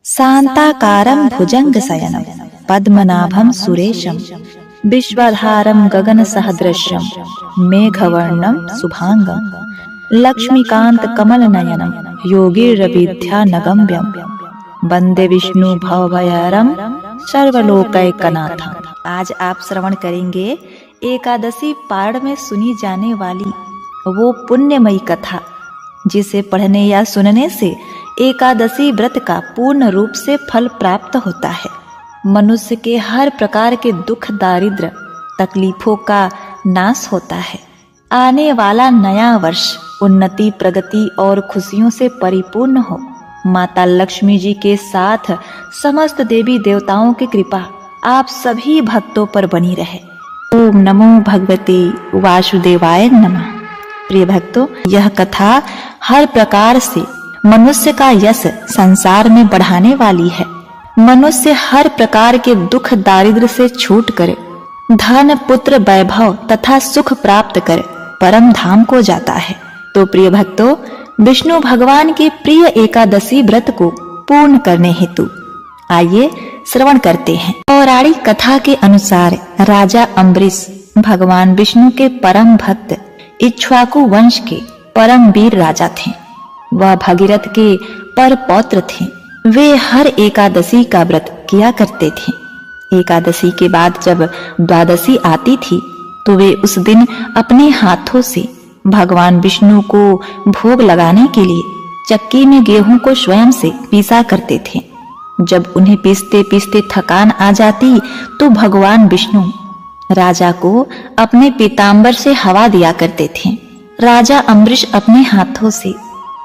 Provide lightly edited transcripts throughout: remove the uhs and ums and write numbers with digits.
शांताकारं भुजंगशयनं पद्मनाभं सुरेशं विश्वाधारं गगनसदृशं मेघवर्णं शुभांगं लक्ष्मीकांतकमलनयनं योगीन्द्रविद्यानगम्यं वंदे विष्णु भवभयहरं सर्वलोकैकनाथं। आज आप श्रवण करेंगे एकादशी पारण में सुनी जाने वाली वो पुण्यमयी कथा जिसे पढ़ने या सुनने से एकादशी व्रत का पूर्ण रूप से फल प्राप्त होता है। मनुष्य के हर प्रकार के दुख दारिद्र तकलीफों का नाश होता है। आने वाला नया वर्ष उन्नति प्रगति और खुशियों से परिपूर्ण हो। माता लक्ष्मी जी के साथ समस्त देवी देवताओं की कृपा आप सभी भक्तों पर बनी रहे। ओम नमो भगवते वासुदेवाय नमः। प्रिय भक्तों, यह कथा हर प्रकार से मनुष्य का यश संसार में बढ़ाने वाली है। मनुष्य हर प्रकार के दुख दारिद्र से छूट कर धन पुत्र वैभव तथा सुख प्राप्त कर परम धाम को जाता है। तो प्रिय भक्तों, विष्णु भगवान के प्रिय एकादशी व्रत को पूर्ण करने हेतु आइए श्रवण करते हैं। पौराणिक कथा के अनुसार राजा अम्बरीश भगवान विष्णु के परम भक्त इक्ष्वाकु वंश के परम वीर राजा थे। वह भगीरथ के पर पौत्र थे। वे हर एकादशी का व्रत किया करते थे। एकादशी के बाद जब द्वादशी आती थी तो वे उस दिन अपने हाथों से भगवान विष्णु को भोग लगाने के लिए चक्की में गेहूं को स्वयं से पीसा करते थे। जब उन्हें पीसते पीसते थकान आ जाती तो भगवान विष्णु राजा को अपने पीतांबर से हवा दिया करते थे। राजा अम्बरीश अपने हाथों से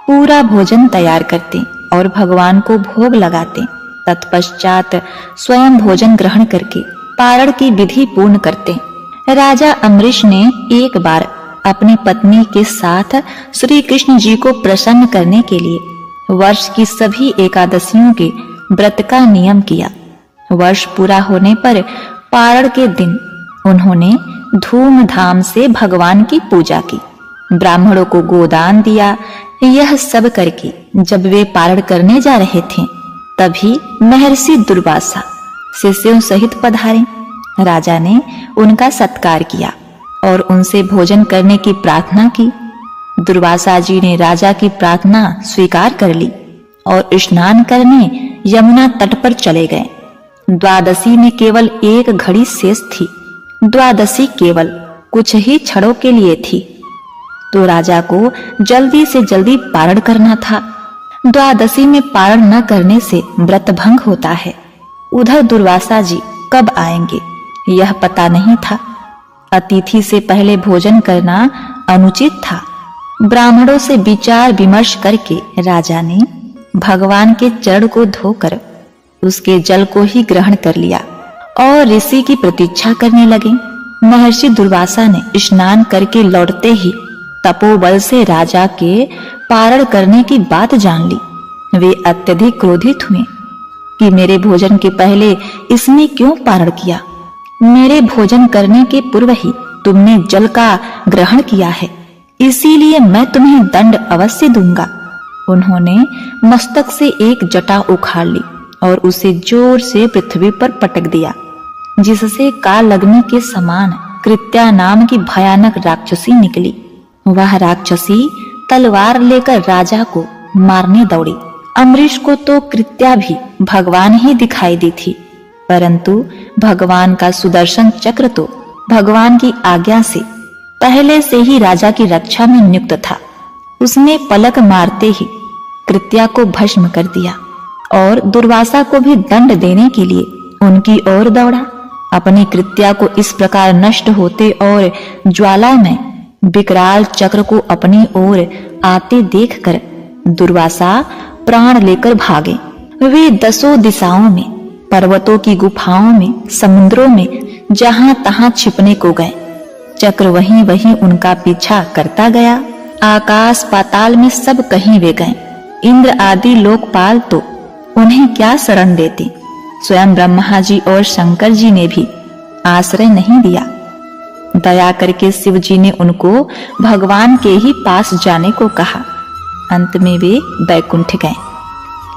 पूरा भोजन तैयार करते और भगवान को भोग लगाते। तत्पश्चात स्वयं भोजन ग्रहण करके पारण की विधि पूर्ण करते। राजा अम्बरीश ने एक बार अपनी पत्नी के साथ श्री कृष्ण जी को प्रसन्न करने के लिए वर्ष की सभी एकादशियों के व्रत का नियम किया। वर्ष पूरा होने पर पारण के दिन उन्होंने धूमधाम से भगवान की पूजा की, ब्राह्मणों को गोदान दिया। यह सब करके जब वे पारण करने जा रहे थे तभी महर्षि दुर्वासा शिष्यों सहित पधारे। राजा ने उनका सत्कार किया और उनसे भोजन करने की प्रार्थना की। दुर्वासा जी ने राजा की प्रार्थना स्वीकार कर ली और स्नान करने यमुना तट पर चले गए। द्वादशी में केवल एक घड़ी शेष थी। द्वादशी केवल कुछ ही क्षणों के लिए थी, तो राजा को जल्दी से जल्दी पारण करना था। द्वादशी में पारण न करने से व्रत भंग होता है। उधर दुर्वासा जी कब आएंगे यह पता नहीं था। अतिथि से पहले भोजन करना अनुचित था। ब्राह्मणों से विचार विमर्श करके राजा ने भगवान के चरण को धोकर उसके जल को ही ग्रहण कर लिया और ऋषि की प्रतीक्षा करने लगे। महर्षि दुर्वासा ने स्नान करके लौटते ही तपोबल से राजा के पारण करने की बात जान ली। वे अत्यधिक क्रोधित हुए कि मेरे भोजन के पहले इसने क्यों पारण किया? मेरे भोजन करने के पूर्व ही तुमने जल का ग्रहण किया है, इसीलिए मैं तुम्हें दंड अवश्य दूंगा। उन्होंने मस्तक से एक जटा उखाड़ ली और उसे जोर से पृथ्वी पर पटक दिया, जिससे काल लगने के समान कृत्या नाम की भयानक राक्षसी निकली। वह राक्षसी तलवार लेकर राजा को मारने दौड़ी। अम्बरीश को तो कृत्या भी भगवान ही दिखाई दी थी, परंतु भगवान का सुदर्शन चक्र तो भगवान की आज्ञा से पहले से ही राजा की रक्षा में नियुक्त था। उसने पलक मारते ही कृत्या को भस्म कर दिया और दुर्वासा को भी दंड देने के लिए उनकी ओर दौड़ा। अपनी कृत्या को इस प्रकार नष्ट होते और ज्वाला में विकराल चक्र को अपनी ओर आते देखकर दुर्वासा प्राण लेकर भागे। वे दसों दिशाओं में, पर्वतों की गुफाओं में, समुद्रों में जहां तहां छिपने को गए। चक्र वहीं वहीं उनका पीछा करता गया। आकाश पाताल में सब कहीं वे गए। इंद्र आदि लोकपाल तो उन्हें क्या शरण देते। स्वयं ब्रह्मा जी और शंकर जी ने भी आश्रय नहीं दिया। दया करके शिव जी ने उनको भगवान के ही पास जाने को कहा। अंत में वे बैकुंठ गए।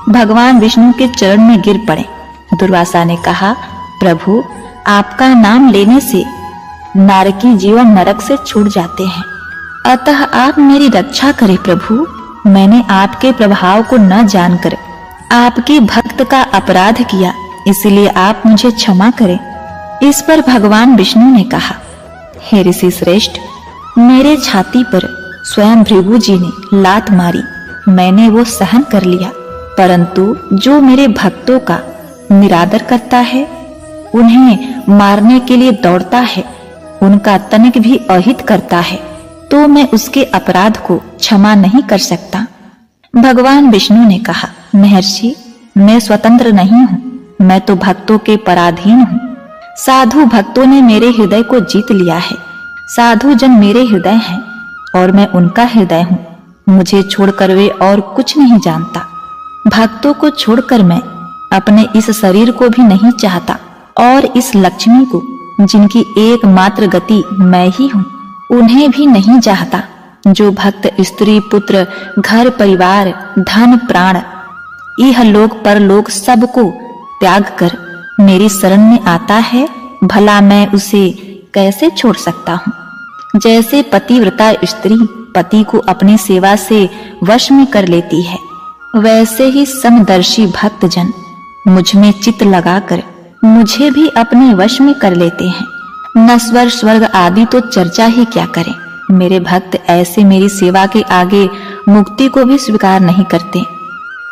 भगवान विष्णु के चरण में गिर पड़े। दुर्वासा ने कहा, प्रभु, आपका नाम लेने से नारकी जीवन नरक से छूट जाते हैं, अतः आप मेरी रक्षा करें प्रभु। मैंने आपके प्रभाव को न जानकर आपके भक्त का अपराध किया, इसलिए आप मुझे क्षमा करें। इस पर भगवान विष्णु ने कहा, हे ऋषि श्रेष्ठ, मेरे छाती पर स्वयं भृगु जी ने लात मारी, मैंने वो सहन कर लिया, परंतु जो मेरे भक्तों का निरादर करता है, उन्हें मारने के लिए दौड़ता है, उनका तनिक भी अहित करता है, तो मैं उसके अपराध को क्षमा नहीं कर सकता। भगवान विष्णु ने कहा, महर्षि, मैं स्वतंत्र नहीं हूँ, मैं तो भक्तों के पराधीन हूँ। साधु भक्तों ने मेरे हृदय को जीत लिया है। साधु जन मेरे हृदय हैं और मैं उनका हृदय हूँ। मुझे छोड़कर वे और कुछ नहीं जानता। भक्तों को छोड़कर मैं अपने इस शरीर को भी नहीं चाहता, और इस लक्ष्मी को, जिनकी एकमात्र गति मैं ही हूँ, उन्हें भी नहीं चाहता। जो भक्त स्त्री पुत्र घर परिवार धन प्राण यह लोक परलोक सबको त्याग कर मेरी शरण में आता है, भला मैं उसे कैसे छोड़ सकता हूँ। जैसे पतिव्रता स्त्री पति को अपनी सेवा से वश में कर लेती है, वैसे ही समदर्शी भक्त जन मुझ में चित्त लगाकर मुझे भी अपने वश में कर लेते हैं। नश्वर स्वर्ग आदि तो चर्चा ही क्या करें। मेरे भक्त ऐसे मेरी सेवा के आगे मुक्ति को भी स्वीकार नहीं करते।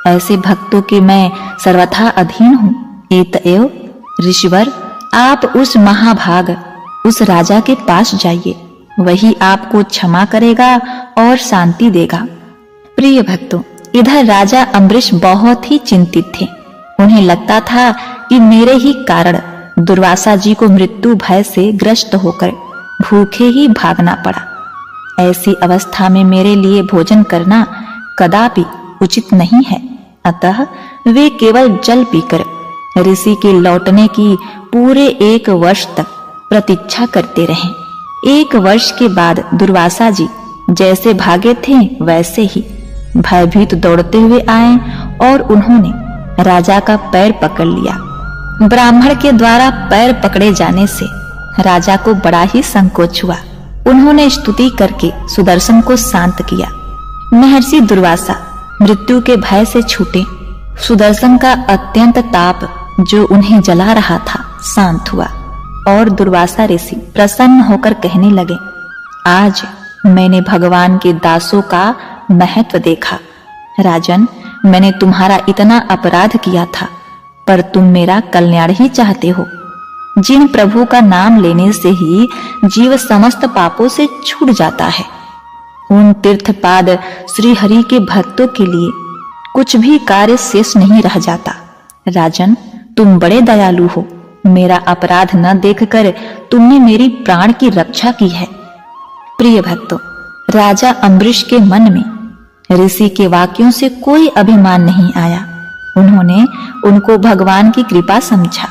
ऐसे भक्तों के मैं सर्वथा अधीन हूँ। एतएव ऋषिवर, आप उस महाभाग उस राजा के पास जाइए, वही आपको क्षमा करेगा और शांति देगा। प्रिय भक्तों, इधर राजा अम्बरीश बहुत ही चिंतित थे। उन्हें लगता था कि मेरे ही कारण दुर्वासा जी को मृत्यु भय से ग्रस्त होकर भूखे ही भागना पड़ा। ऐसी अवस्था में मेरे लिए भोजन करना कदापि उचित नहीं है, अतः वे केवल जल पीकर ऋषि के लौटने की पूरे 1 वर्ष तक प्रतीक्षा करते रहे। 1 वर्ष के बाद दुर्वासा जी जैसे भागे थे वैसे ही भयभीत दौड़ते हुए आए और उन्होंने राजा का पैर पकड़ लिया। ब्राह्मण के द्वारा पैर पकड़े जाने से राजा को बड़ा ही संकोच हुआ। उन्होंने स्तुति करके सुदर्शन को शांत किया। महर्षि दुर्वासा मृत्यु के भय से छूटे। सुदर्शन का अत्यंत ताप जो उन्हें जला रहा था शांत हुआ और दुर्वासा ऋषि प्रसन्न होकर कहने लगे, आज मैंने भगवान के दासों का महत्व देखा। राजन, मैंने तुम्हारा इतना अपराध किया था, पर तुम मेरा कल्याण ही चाहते हो। जिन प्रभु का नाम लेने से ही जीव समस्त पापों से छूट जाता है, उन तीर्थपाद श्री हरि के भक्तों के लिए कुछ भी कार्य शेष नहीं रह जाता। राजन, तुम बड़े दयालु हो। मेरा अपराध न देखकर तुमने मेरी प्राण की रक्षा की है। प्रिय भक्तों, राजा अम्बरीश के मन में ऋषि के वाक्यों से कोई अभिमान नहीं आया। उन्होंने उनको भगवान की कृपा समझा।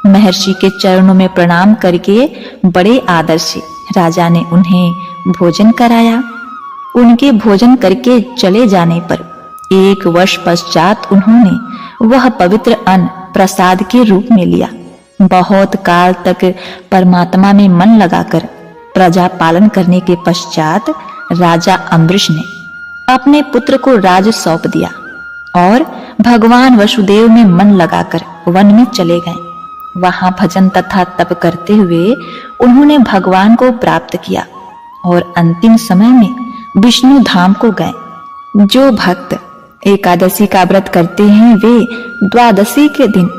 महर्षि के चरणों में प्रणाम करके बड़े आदर से राजा ने उन्हें भोजन कराया। उनके भोजन करके चले जाने पर 1 वर्ष पश्चात उन्होंने वह पवित्र अन्न प्रसाद के रूप में लिया। बहुत काल तक परमात्मा में मन लगाकर प्रजा पालन करने के पश्चात राजा अम्बरीश ने अपने पुत्र को राज सौंप दिया और भगवान वसुदेव में मन लगाकर वन में चले गए। वहां भजन तथा तप करते हुए उन्होंने भगवान को प्राप्त किया और अंतिम समय में विष्णु धाम को गए। जो भक्त एकादशी का व्रत करते हैं वे द्वादशी के दिन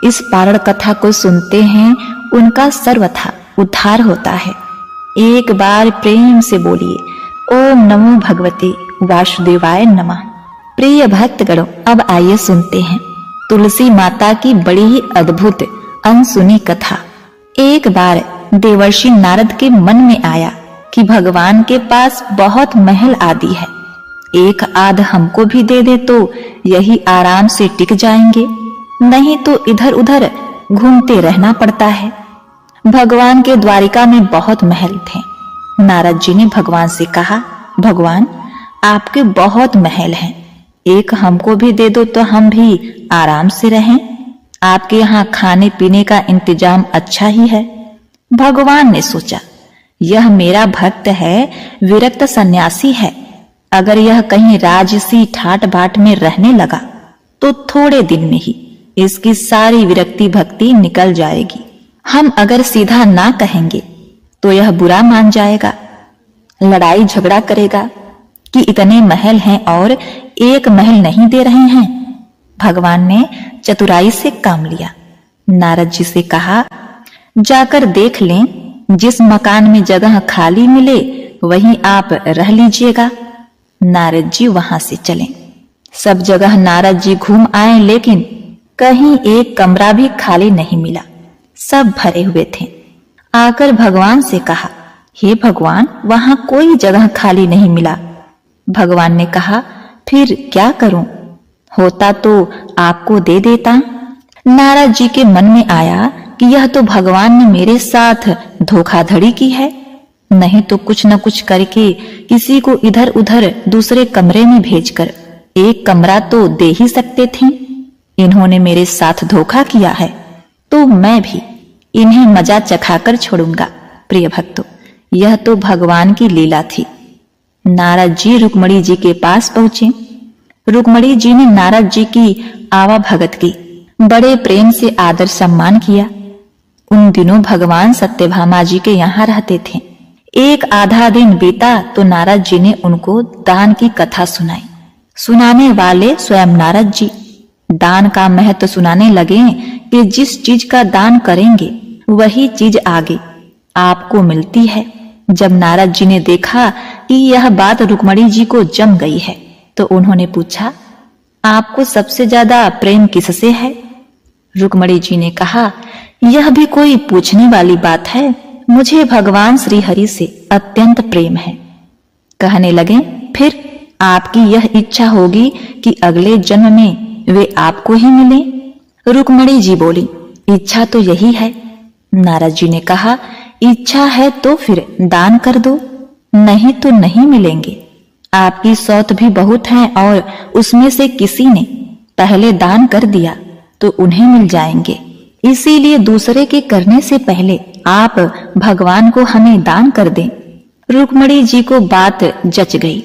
इस पारण कथा को सुनते हैं, उनका सर्वथा उद्धार होता है। एक बार प्रेम से बोलिए, ओम नमो भगवते वासुदेवाय नमः। प्रिय भक्तगणों, अब आइए सुनते हैं तुलसी माता की बड़ी ही अद्भुत अनसुनी कथा। एक बार देवर्षि नारद के मन में आया कि भगवान के पास बहुत महल आदि है, एक आध हमको भी दे दे तो यही आराम से टिक जाएंगे, नहीं तो इधर उधर घूमते रहना पड़ता है। भगवान के द्वारिका में बहुत महल थे। नारद जी ने भगवान से कहा, भगवान, आपके बहुत महल हैं, एक हमको भी दे दो तो हम भी आराम से रहें। आपके यहाँ खाने पीने का इंतजाम अच्छा ही है। भगवान ने सोचा, यह मेरा भक्त है, विरक्त सन्यासी है। अगर यह कहीं राजसी ठाट बाट में रहने लगा तो थोड़े दिन में ही इसकी सारी विरक्ति भक्ति निकल जाएगी। हम अगर सीधा ना कहेंगे तो यह बुरा मान जाएगा, लड़ाई झगड़ा करेगा कि इतने महल हैं और एक महल नहीं दे रहे हैं। भगवान ने चतुराई से काम लिया। नारद जी से कहा, जाकर देख लें, जिस मकान में जगह खाली मिले वहीं आप रह लीजिएगा। नारद जी वहां से चले। सब जगह नारद जी घूम आए, लेकिन कहीं एक कमरा भी खाली नहीं मिला, सब भरे हुए थे। आकर भगवान से कहा, हे भगवान, वहां कोई जगह खाली नहीं मिला। भगवान ने कहा, फिर क्या करूं? होता तो आपको दे देता। नारद जी के मन में आया कि यह तो भगवान ने मेरे साथ धोखाधड़ी की है, नहीं तो कुछ न कुछ करके किसी को इधर उधर दूसरे कमरे में भेजकर एक कमरा तो दे ही सकते थे। इन्होंने मेरे साथ धोखा किया है तो मैं भी इन्हें मजा चखाकर छोड़ूंगा। प्रिय भक्तों, यह तो भगवान की लीला थी। नारद जी रुक्मणी जी के पास पहुंचे। रुक्मणी जी ने नारद जी की आवा भगत की, बड़े प्रेम से आदर सम्मान किया। उन दिनों भगवान सत्यभामा जी के यहाँ रहते थे। एक आधा दिन बीता तो नारद जी ने उनको दान की कथा सुनाई। सुनाने वाले स्वयं नारद जी दान का महत्व सुनाने लगे कि जिस चीज का दान करेंगे वही चीज आगे आपको मिलती है। जब नारद जी ने देखा कि यह बात रुक्मणी जी को जम गई है तो उन्होंने पूछा, आपको सबसे ज्यादा प्रेम किससे है? रुक्मणी जी ने कहा, यह भी कोई पूछने वाली बात है, मुझे भगवान श्री हरि से अत्यंत प्रेम है। कहने लगे, फिर आपकी यह इच्छा होगी कि अगले जन्म में वे आपको ही मिले? रुक्मणी जी बोली, इच्छा तो यही है। नारद जी ने कहा, इच्छा है तो फिर दान कर दो, नहीं तो नहीं मिलेंगे। आपकी सौत भी बहुत है और उसमें से किसी ने पहले दान कर दिया तो उन्हें मिल जाएंगे। इसीलिए दूसरे के करने से पहले आप भगवान को हमें दान कर दें। रुक्मणी जी को बात जच गई।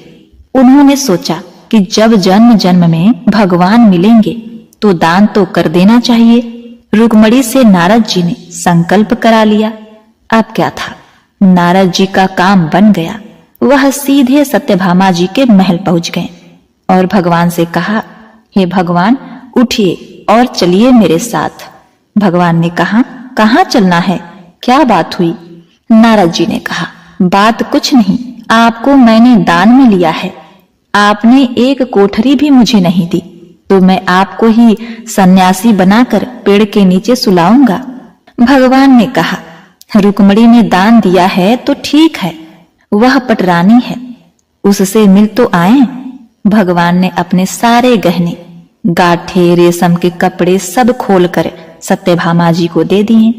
उन्होंने सोचा कि जब जन्म जन्म में भगवान मिलेंगे तो दान तो कर देना चाहिए। रुक्मणी से नारद जी ने संकल्प करा लिया। अब क्या था, नारद जी का काम बन गया। वह सीधे सत्यभामा जी के महल पहुंच गए और भगवान से कहा, हे भगवान, उठिए और चलिए मेरे साथ। भगवान ने कहा, कहाँ चलना है, क्या बात हुई? नारद जी ने कहा, बात कुछ नहीं, आपको मैंने दान में लिया है। आपने एक कोठरी भी मुझे नहीं दी तो मैं आपको ही सन्यासी बनाकर पेड़ के नीचे सुलाऊंगा। भगवान ने कहा, रुक्मणी ने दान दिया है तो ठीक है, वह पटरानी है, उससे मिल तो आए। भगवान ने अपने सारे गहने, गाठे, रेशम के कपड़े सब खोलकर सत्यभामा जी को दे दिए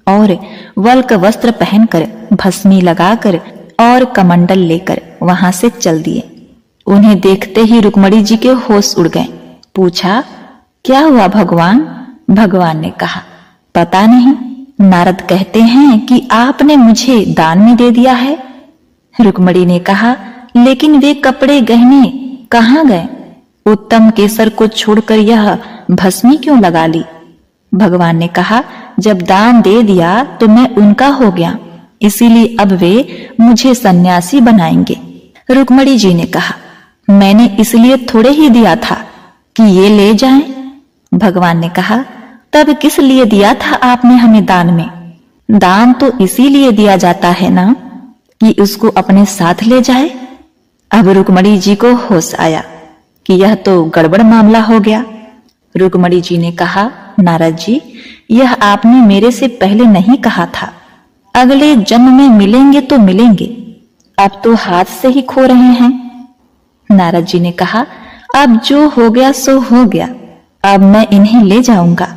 और वल्क वस्त्र पहनकर, भस्मी लगाकर और कमंडल लेकर वहां से चल दिए। उन्हें देखते ही रुक्मणी जी के होश उड़ गए। पूछा, क्या हुआ भगवान? भगवान ने कहा, पता नहीं, नारद कहते हैं कि आपने मुझे दान में दे दिया है। रुक्मणी ने कहा, लेकिन वे कपड़े गहने कहाँ गए? उत्तम केसर को छोड़कर यह भस्मी क्यों लगा ली? भगवान ने कहा, जब दान दे दिया तो मैं उनका हो गया, इसीलिए अब वे मुझे सन्यासी बनाएंगे। रुक्मणी जी ने कहा, मैंने इसलिए थोड़े ही दिया था कि ये ले जाएं। भगवान ने कहा, तब किस लिए दिया था आपने हमें दान में? दान तो इसीलिए दिया जाता है ना कि उसको अपने साथ ले जाए। अब रुक्मणी जी को होश आया कि यह तो गड़बड़ मामला हो गया। रुक्मणी जी ने कहा, नारद जी, यह आपने मेरे से पहले नहीं कहा था। अगले जन्म में मिलेंगे तो मिलेंगे, अब तो हाथ से ही खो रहे हैं। नारद जी ने कहा, अब जो हो गया सो हो गया, अब मैं इन्हें ले जाऊंगा।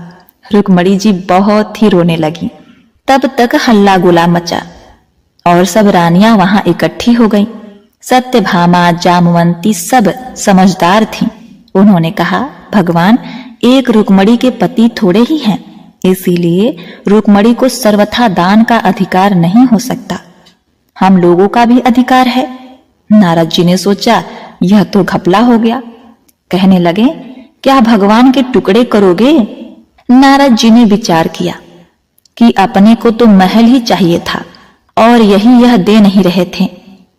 रुक्मणी जी बहुत ही रोने लगी। तब तक हल्ला गुला मचा और सब रानियां वहां इकट्ठी हो गईं। सत्यभामा, जामवंती सब समझदार थीं। उन्होंने कहा, भगवान, एक रुक्मणी के पति थोड़े ही हैं, इसीलिए रुक्मणी को सर्वथा दान का अधिकार नहीं हो सकता। हम लोगों का भी अधिकार है। नारद जी ने सोचा, यह तो घपला हो गया। कहने लगे, क्या भगवान के टुकड़े करोगे? नारद जी ने विचार किया कि अपने को तो महल ही चाहिए था और यह दे नहीं रहे थे।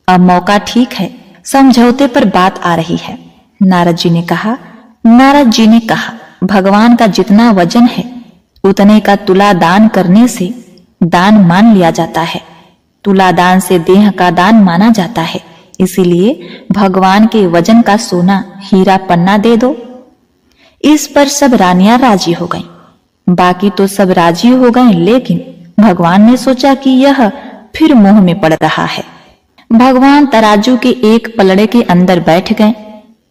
अब मौका ठीक है, समझौते पर बात आ रही है। नारद जी ने कहा, भगवान का जितना वजन है उतने का तुला दान करने से दान मान लिया जाता है। तुला दान से देह का दान माना जाता है, इसीलिए भगवान के वजन का सोना हीरा पन्ना दे दो। इस पर सब रानियां राजी हो गईं। बाकी तो सब राजी हो गए, लेकिन भगवान ने सोचा कि यह फिर मोह में पड़ रहा है। भगवान तराजू के एक पलड़े के अंदर बैठ गए।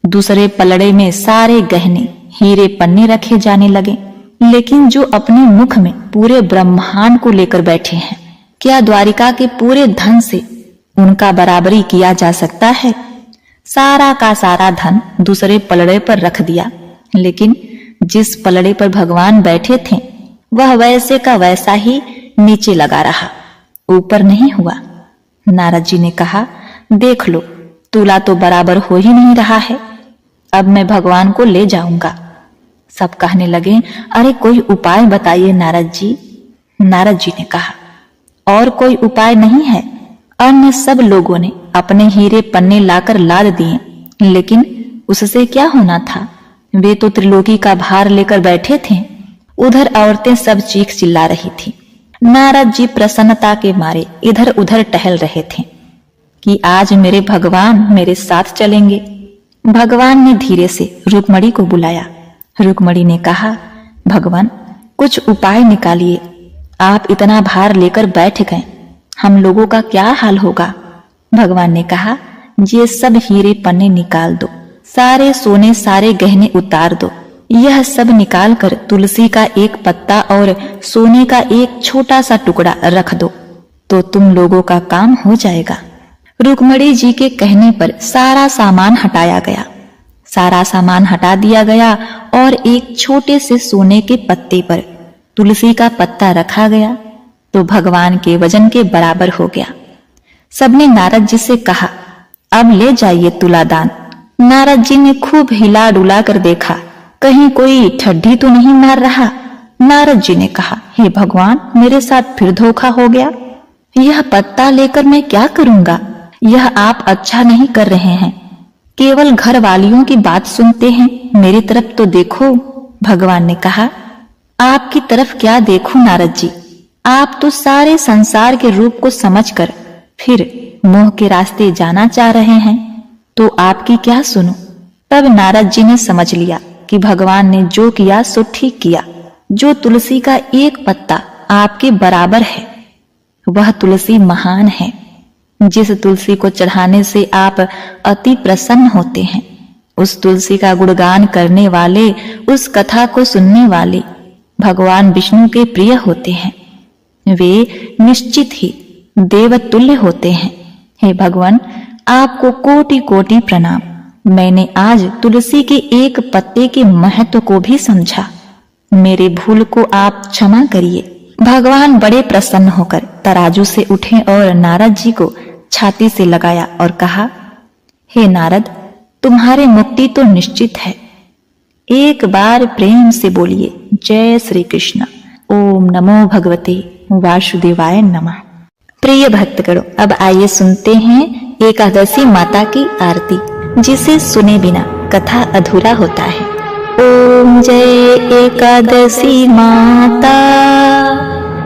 दूसरे पलड़े में सारे गहने हीरे पन्ने रखे जाने लगे। लेकिन जो अपने मुख में पूरे ब्रह्मांड को लेकर बैठे हैं, क्या द्वारिका के पूरे धन से उनका बराबरी किया जा सकता है? सारा का सारा धन दूसरे पलड़े पर रख दिया, लेकिन जिस पलड़े पर भगवान बैठे थे वह वैसे का वैसा ही नीचे लगा रहा, ऊपर नहीं हुआ। नारद जी ने कहा, देख लो, तुला तो बराबर हो ही नहीं रहा है। अब मैं भगवान को ले जाऊंगा। सब कहने लगे, अरे कोई उपाय बताइए नारद जी। नारद जी ने कहा, और कोई उपाय नहीं है। अन्य सब लोगों ने अपने हीरे पन्ने लाकर लाद दिए, लेकिन उससे क्या होना था? वे तो त्रिलोकी का भार लेकर बैठे थे। उधर औरतें सब चीख चिल्ला रही थी। नारद जी प्रसन्नता के मारे इधर उधर टहल रहे थे कि आज मेरे भगवान मेरे साथ चलेंगे। भगवान ने धीरे से रुक्मणी को बुलाया। रुक्मणी ने कहा, भगवान, कुछ उपाय निकालिए। आप इतना भार लेकर बैठ गए, हम लोगों का क्या हाल होगा? भगवान ने कहा, ये सब हीरे पन्ने निकाल दो, सारे सोने सारे गहने उतार दो। यह सब निकाल कर तुलसी का एक पत्ता और सोने का एक छोटा सा टुकड़ा रख दो, तो तुम लोगों का काम हो जाएगा। रुक्मणी जी के कहने पर सारा सामान हटाया गया। सारा सामान हटा दिया गया और एक छोटे से सोने के पत्ते पर तुलसी का पत्ता रखा गया, तो भगवान के वजन के बराबर हो गया। सबने नारद जी से कहा, अब ले जाइए तुलादान। नारद जी ने खूब हिला डुला कर देखा, कहीं कोई ठड्डी तो नहीं मार रहा। नारद जी ने कहा, हे भगवान, मेरे साथ फिर धोखा हो गया। यह पत्ता लेकर मैं क्या करूंगा? यह आप अच्छा नहीं कर रहे हैं। केवल घर वालियों की बात सुनते हैं, मेरी तरफ तो देखो। भगवान ने कहा, आपकी तरफ क्या देखूं नारद जी? आप तो सारे संसार के रूप को समझकर फिर मोह के रास्ते जाना चाह रहे हैं, तो आपकी क्या सुनो? तब नारद जी ने समझ लिया कि भगवान ने जो किया सो ठीक किया। जो तुलसी का एक पत्ता आपके बराबर है, वह तुलसी महान है। जिस तुलसी को चढ़ाने से आप अति प्रसन्न होते हैं, उस तुलसी का गुणगान करने वाले, उस कथा को सुनने वाले भगवान विष्णु के प्रिय होते हैं। वे निश्चित ही देवतुल्य होते हैं। हे भगवान, आपको कोटि कोटि प्रणाम। मैंने आज तुलसी के एक पत्ते के महत्व को भी समझा। मेरे भूल को आप क्षमा करिए। भगवान बड़े प्रसन्न होकर तराजू से उठे और नारद जी को छाती से लगाया और कहा, हे नारद, तुम्हारे मुक्ति तो निश्चित है। एक बार प्रेम से बोलिए, जय श्री कृष्ण। ओम नमो भगवते वासुदेवाय नमः। प्रिय भक्तगणों, अब आइए सुनते हैं एकादशी माता की आरती, जिसे सुने बिना कथा अधूरा होता है। ओम जय एकादशी माता,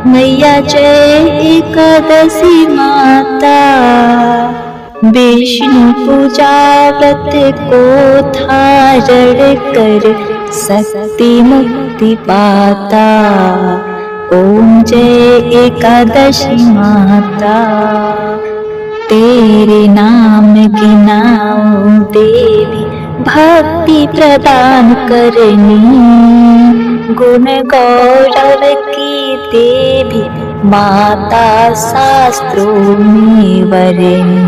मैया जय एकादशी माता। विष्णु पूजा व्रत को धारण कर शक्ति मुक्ति पाता। ओम जय एकादशी माता, तेरे नाम गिनाऊं देवी, भक्ति प्रदान करनी। गुण गौरव की देवी, माता शास्त्रों में वरनी।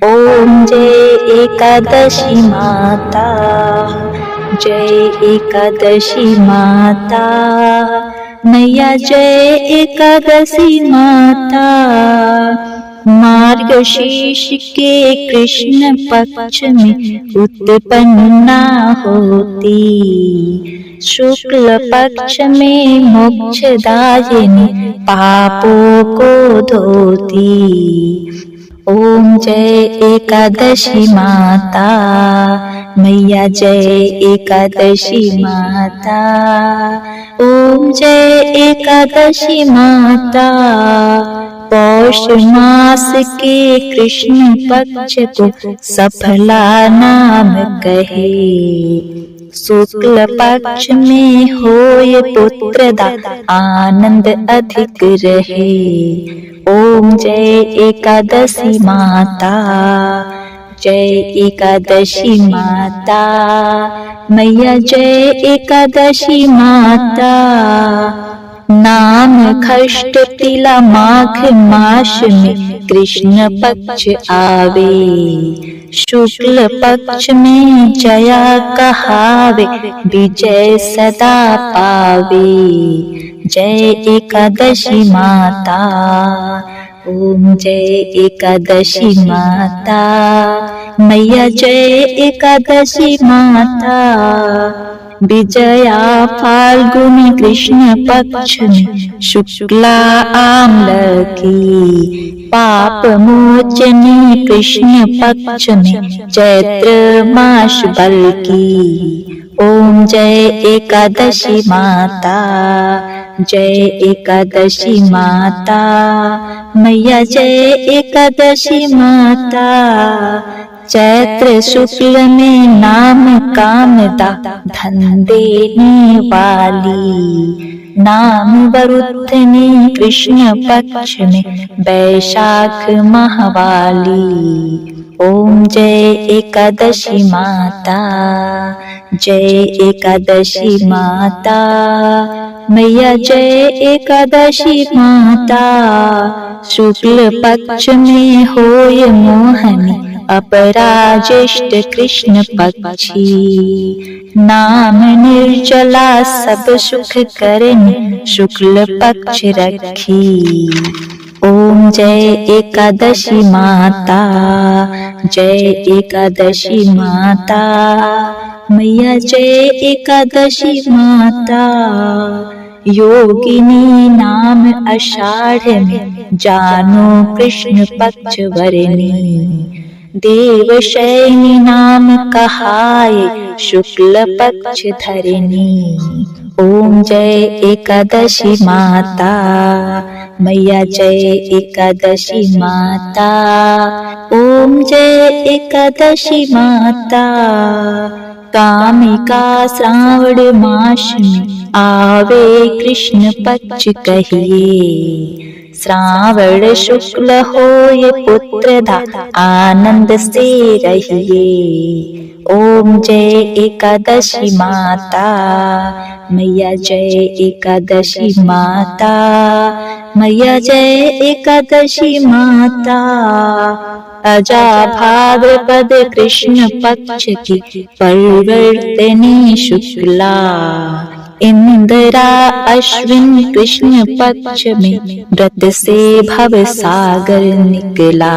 ओम जय एकादशी माता, जय एकादशी माता, मैया जय एकादशी माता। मार्गशीर्ष के कृष्ण पक्ष में उत्पन्ना होती, शुक्ल पक्ष में मोक्षदायिनी पापों को धोती। ओम जय एकादशी माता, मैया जय एकादशी माता। ओम जय एकादशी माता, पौष मास के कृष्ण पक्ष को सफला नाम कहे, शुक्ल पक्ष में होय पुत्रदा आनंद अधिक रहे। ओम जय एकादशी माता, जय एकादशी माता, मैया जय एकादशी माता। नाम खष्ट तिला माघ मास में कृष्ण पक्ष आवे, शुक्ल पक्ष में जया कहावे, विजय सदा पावे। जय एकादशी माता, ओम जय एकादशी माता, मैया जय एकादशी माता। विजया फाल्गुनी कृष्ण पक्ष में शुक्ला आम्ल की, पाप मोचनी कृष्ण पक्ष में चैत्र मास बल की। ओम जय एकादशी माता, जय एकादशी माता, मैया जय एकादशी माता। चैत्र शुक्ल में नाम कामदा धन देने वाली, नाम वरुद्धनी कृष्ण पक्ष में वैशाख महवाली। ओम जय एकादशी माता, जय एकादशी माता, मैया जय एकादशी माता। शुक्ल पक्ष में होय मोहनी अपराजिष्ट कृष्ण पक्षी, नाम निर्जला सब सुख करनी शुक्ल पक्ष रखी। ओम जय एकादशी माता, जय एकादशी माता, मैया जय एकादशी माता। योगिनी नाम आषाढ़ में जानो कृष्ण पक्ष वरनी, देवशयनी नाम कहाए शुक्ल पक्ष धरनी। ओम जय एकादशी माता, मैया जय एकादशी माता। ओम जय एकादशी माता। कामिका श्रावण मास में आवे कृष्ण पक्ष कहिए, श्रावण शुक्ल होय पुत्रदा आनंद से रहिए। ओम जय एकादशी माता, मैया जय एकादशी माता, मैया जय एकादशी माता। अजा भाद्रपद कृष्ण पक्ष की परिवर्तनी शुक्ला, इंदिरा अश्विन कृष्ण पक्ष में व्रत से भव सागर निकला।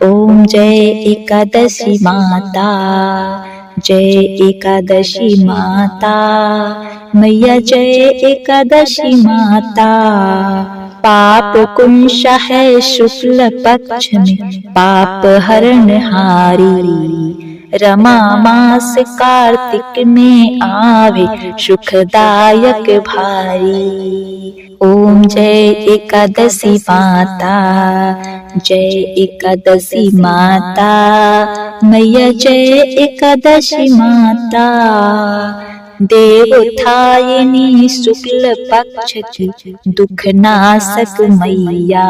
ओम जय एकादशी माता, जय एकादशी माता, मैया जय एकादशी माता। पाप कुंश है शुक्ल पक्ष में पाप हरण हारी, रमा मास कार्तिक में आवे सुखदायक भारी। ओम जय एकादशी माता, जय एकादशी माता, मैया जय एकादशी माता। देवोत्थायिनी शुक्ल पक्ष की दुख नाशक मैया,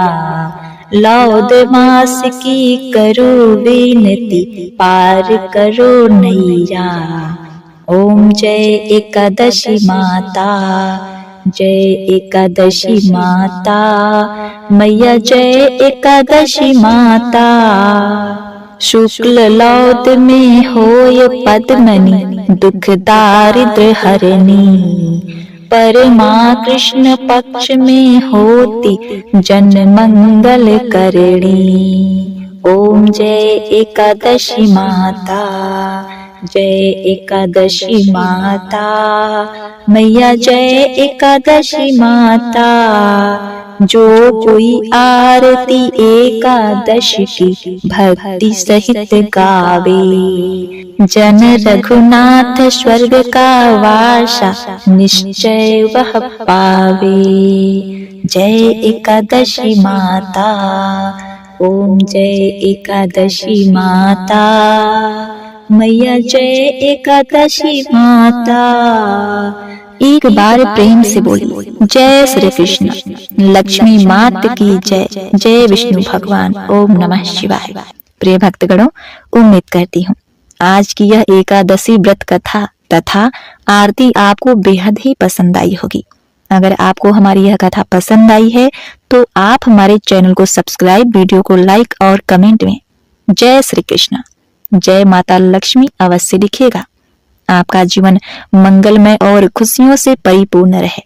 लौद मास की करो विनती पार करो नैया। ओम जय एकादशी माता, जय एकादशी माता, मैया जय एकादशी माता। शुक्ल लौद में होय पद्मनि दुख दारिद्र हरनी। परमा कृष्ण पक्ष में होती जन मंगल करणी। ओम जय एकादशी माता, जय एकादशी माता, मैया जय एकादशी माता। जो कोई आरती एकादशी की भक्ति सहित गावे, जन रघुनाथ स्वर्ग का वासा निश्चय वह पावे। जय एकादशी माता, ओम जय एकादशी माता, मैया जय एकादशी माता। एक बार प्रेम से बोली जय श्री कृष्ण। लक्ष्मी मात की जय, जय विष्णु भगवान। ओम नमः शिवाय। प्रिय भक्तगणों, उम्मीद करती हूँ आज की यह एकादशी व्रत कथा तथा आरती आपको बेहद ही पसंद आई होगी। अगर आपको हमारी यह कथा पसंद आई है तो आप हमारे चैनल को सब्सक्राइब, वीडियो को लाइक और कमेंट में जय श्री कृष्ण, जय माता लक्ष्मी अवश्य लिखिएगा। आपका जीवन मंगलमय और खुशियों से परिपूर्ण रहे।